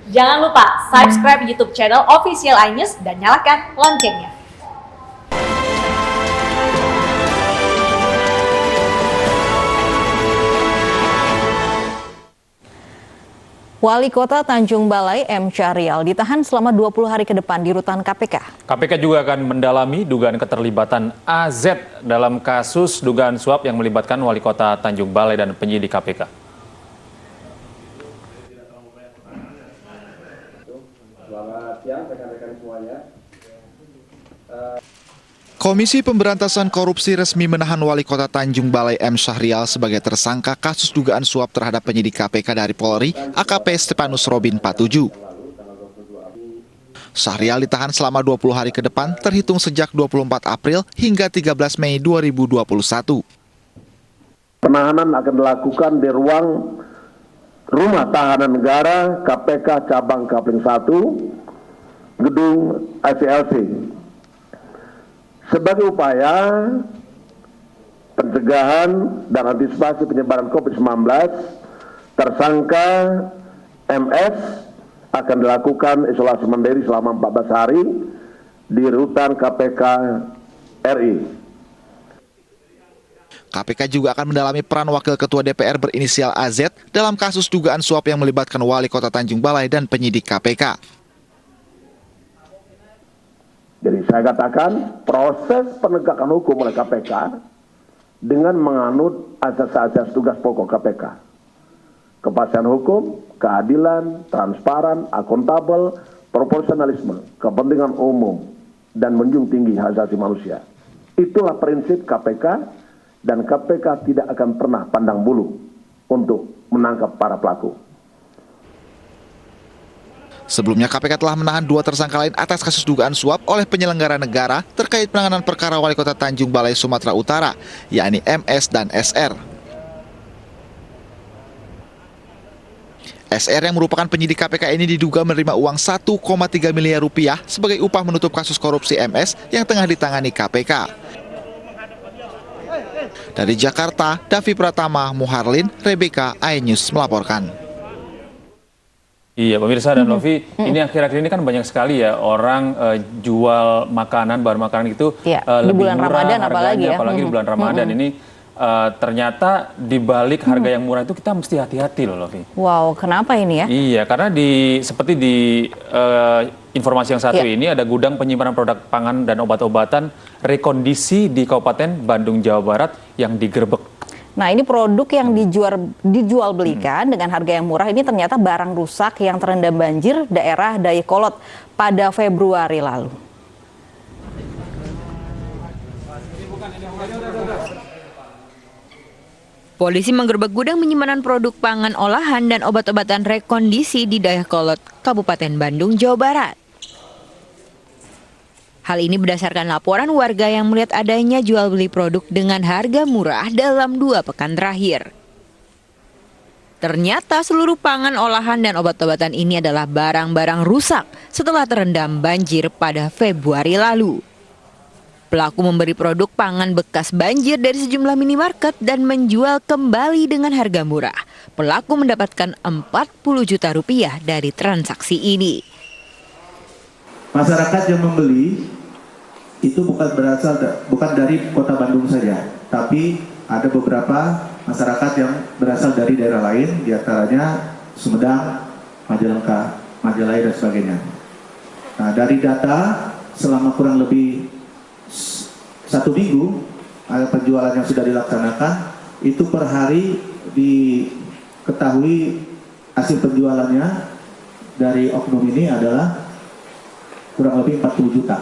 Jangan lupa subscribe YouTube channel Official iNews dan nyalakan loncengnya. Wali Kota Tanjung Balai M. Syahrial ditahan selama 20 hari ke depan di rutan KPK. KPK juga akan mendalami dugaan keterlibatan AZ dalam kasus dugaan suap yang melibatkan Wali Kota Tanjung Balai dan penyidik KPK. Selamat siang rekan-rekan semuanya. Komisi Pemberantasan Korupsi resmi menahan Wali Kota Tanjung Balai M. Syahrial sebagai tersangka kasus dugaan suap terhadap penyidik KPK dari Polri, AKP Stepanus Robin 47. Syahrial ditahan selama 20 hari ke depan, terhitung sejak 24 April hingga 13 Mei 2021. Penahanan akan dilakukan di ruang Rumah Tahanan Negara KPK Cabang Kapling 1, Gedung ICLC. Sebagai upaya pencegahan dan antisipasi penyebaran COVID-19, tersangka MS akan dilakukan isolasi mandiri selama 14 hari di rutan KPK RI. KPK juga akan mendalami peran Wakil Ketua DPR berinisial AZ dalam kasus dugaan suap yang melibatkan Wali Kota Tanjung Balai dan penyidik KPK. Jadi saya katakan proses penegakan hukum oleh KPK dengan menganut asas-asas tugas pokok KPK. Kepastian hukum, keadilan, transparan, akuntabel, proporsionalisme, kepentingan umum, dan menjunjung tinggi hak asasi manusia. Itulah prinsip KPK dan KPK tidak akan pernah pandang bulu untuk menangkap para pelaku. Sebelumnya KPK telah menahan 2 tersangka lain atas kasus dugaan suap oleh penyelenggara negara terkait penanganan perkara Wali Kota Tanjung Balai Sumatera Utara, yakni MS dan SR. SR yang merupakan penyidik KPK ini diduga menerima uang 1,3 miliar rupiah sebagai upah menutup kasus korupsi MS yang tengah ditangani KPK. Dari Jakarta, Davi Pratama, Muharlin, Rebecca, iNews melaporkan. Iya pemirsa dan Novi, ini akhir-akhir ini kan banyak sekali ya orang jual makanan, bahan makanan itu lebih bulan murah Ramadan harganya, apalagi di bulan Ramadan ini ternyata di balik harga yang murah itu kita mesti hati-hati loh Novi. Wow, kenapa ini ya? Iya, karena seperti di informasi yang satu ini ada gudang penyimpanan produk pangan dan obat-obatan rekondisi di Kabupaten Bandung, Jawa Barat yang digerebek. Nah, ini produk yang dijual belikan dengan harga yang murah ini ternyata barang rusak yang terendam banjir daerah Dayakolot pada Februari lalu. Polisi menggerebek gudang penyimpanan produk pangan olahan dan obat-obatan rekondisi di Dayakolot, Kabupaten Bandung, Jawa Barat. Hal ini berdasarkan laporan warga yang melihat adanya jual beli produk dengan harga murah dalam 2 pekan terakhir. Ternyata seluruh pangan olahan dan obat-obatan ini adalah barang-barang rusak setelah terendam banjir pada Februari lalu. Pelaku memberi produk pangan bekas banjir dari sejumlah minimarket dan menjual kembali dengan harga murah. Pelaku mendapatkan 40 juta rupiah dari transaksi ini. Masyarakat yang membeli itu bukan dari Kota Bandung saja, tapi ada beberapa masyarakat yang berasal dari daerah lain, diantaranya Sumedang, Majalengka, Majalaya dan sebagainya. Nah, dari data selama kurang lebih 1 minggu penjualan yang sudah dilaksanakan itu per hari diketahui hasil penjualannya dari oknum ini adalah kurang lebih 40 juta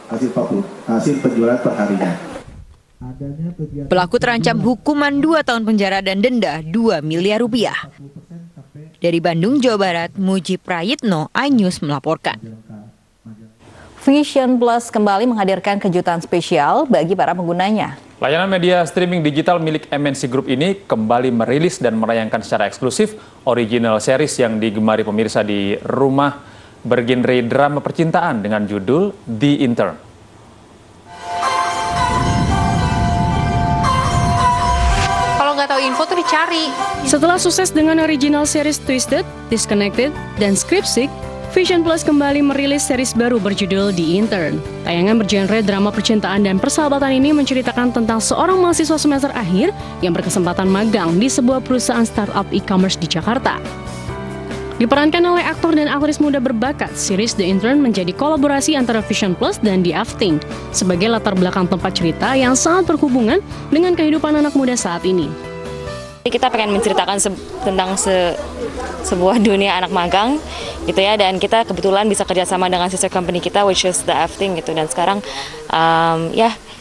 hasil penjualan per harinya. Pelaku terancam hukuman 2 tahun penjara dan denda 2 miliar rupiah. Dari Bandung, Jawa Barat, Muji Prayitno, iNews melaporkan. Vision Plus kembali menghadirkan kejutan spesial bagi para penggunanya. Layanan media streaming digital milik MNC Group ini kembali merilis dan menayangkan secara eksklusif original series yang digemari pemirsa di rumah bergenre drama percintaan dengan judul The Intern. Kalau nggak tahu info tuh dicari. dicari. Setelah sukses dengan original series Twisted, Disconnected, dan Scriptsick, Vision Plus kembali merilis series baru berjudul The Intern. Tayangan bergenre drama percintaan dan persahabatan ini menceritakan tentang seorang mahasiswa semester akhir yang berkesempatan magang di sebuah perusahaan startup e-commerce di Jakarta. Diperankan oleh aktor dan aktris muda berbakat, series The Intern menjadi kolaborasi antara Vision Plus dan The Afting sebagai latar belakang tempat cerita yang sangat berhubungan dengan kehidupan anak muda saat ini. Kita pengen menceritakan tentang sebuah dunia anak magang gitu ya, dan kita kebetulan bisa kerjasama dengan sister company kita which is The Afting gitu, dan sekarang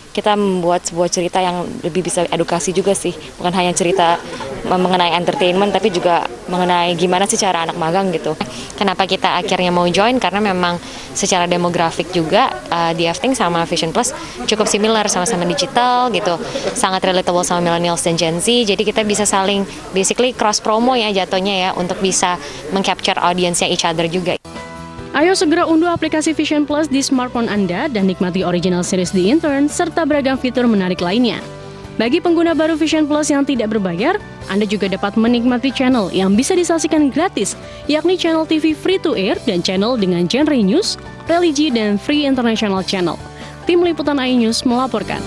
kita membuat sebuah cerita yang lebih bisa edukasi juga sih, bukan hanya cerita mengenai entertainment tapi juga mengenai gimana sih cara anak magang gitu. Kenapa kita akhirnya mau join, karena memang secara demografik juga The Afting sama Vision Plus cukup similar, sama-sama digital gitu, sangat relatable sama millennials dan Gen Z, jadi kita bisa saling basically cross promo ya jatuhnya ya, untuk bisa meng-capture audiensnya each other juga. Ayo segera unduh aplikasi Vision Plus di smartphone Anda dan nikmati original series The Intern serta beragam fitur menarik lainnya. Bagi pengguna baru Vision Plus yang tidak berbayar, Anda juga dapat menikmati channel yang bisa disaksikan gratis, yakni channel TV free to air dan channel dengan genre news, religi, dan free international channel. Tim Liputan iNews melaporkan.